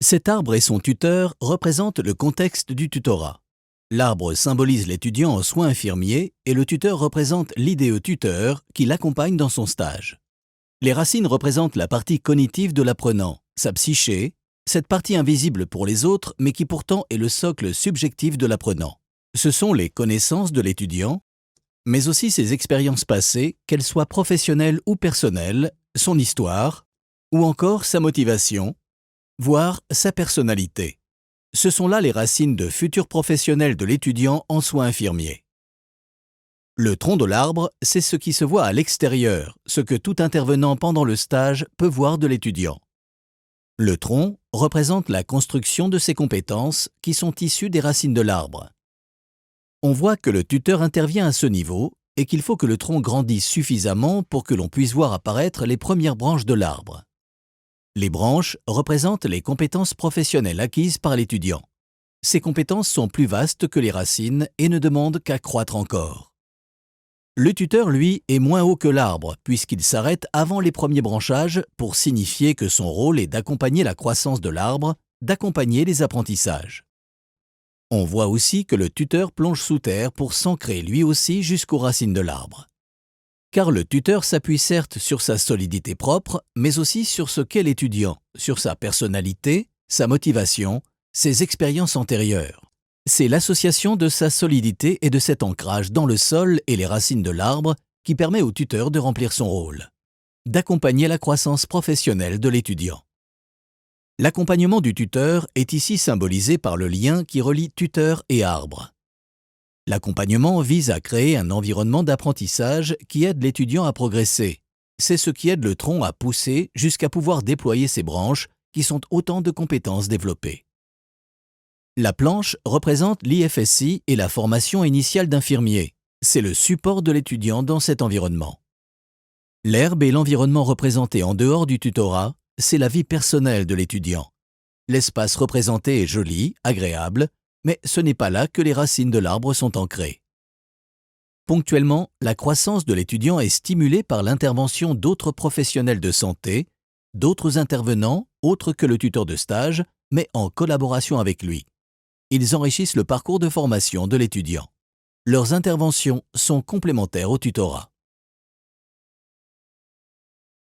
Cet arbre et son tuteur représentent le contexte du tutorat. L'arbre symbolise l'étudiant en soins infirmiers et le tuteur représente l'idéeux tuteur qui l'accompagne dans son stage. Les racines représentent la partie cognitive de l'apprenant, sa psyché, cette partie invisible pour les autres mais qui pourtant est le socle subjectif de l'apprenant. Ce sont les connaissances de l'étudiant, mais aussi ses expériences passées, qu'elles soient professionnelles ou personnelles, son histoire, ou encore sa motivation, voire sa personnalité. Ce sont là les racines de futur professionnel de l'étudiant en soins infirmiers. Le tronc de l'arbre, c'est ce qui se voit à l'extérieur, ce que tout intervenant pendant le stage peut voir de l'étudiant. Le tronc représente la construction de ses compétences qui sont issues des racines de l'arbre. On voit que le tuteur intervient à ce niveau et qu'il faut que le tronc grandisse suffisamment pour que l'on puisse voir apparaître les premières branches de l'arbre. Les branches représentent les compétences professionnelles acquises par l'étudiant. Ces compétences sont plus vastes que les racines et ne demandent qu'à croître encore. Le tuteur, lui, est moins haut que l'arbre puisqu'il s'arrête avant les premiers branchages pour signifier que son rôle est d'accompagner la croissance de l'arbre, d'accompagner les apprentissages. On voit aussi que le tuteur plonge sous terre pour s'ancrer lui aussi jusqu'aux racines de l'arbre. Car le tuteur s'appuie certes sur sa solidité propre, mais aussi sur ce qu'est l'étudiant, sur sa personnalité, sa motivation, ses expériences antérieures. C'est l'association de sa solidité et de cet ancrage dans le sol et les racines de l'arbre qui permet au tuteur de remplir son rôle, d'accompagner la croissance professionnelle de l'étudiant. L'accompagnement du tuteur est ici symbolisé par le lien qui relie tuteur et arbre. L'accompagnement vise à créer un environnement d'apprentissage qui aide l'étudiant à progresser. C'est ce qui aide le tronc à pousser jusqu'à pouvoir déployer ses branches qui sont autant de compétences développées. La planche représente l'IFSI et la formation initiale d'infirmier. C'est le support de l'étudiant dans cet environnement. L'herbe et l'environnement représentés en dehors du tutorat, c'est la vie personnelle de l'étudiant. L'espace représenté est joli, agréable, mais ce n'est pas là que les racines de l'arbre sont ancrées. Ponctuellement, la croissance de l'étudiant est stimulée par l'intervention d'autres professionnels de santé, d'autres intervenants, autres que le tuteur de stage, mais en collaboration avec lui. Ils enrichissent le parcours de formation de l'étudiant. Leurs interventions sont complémentaires au tutorat.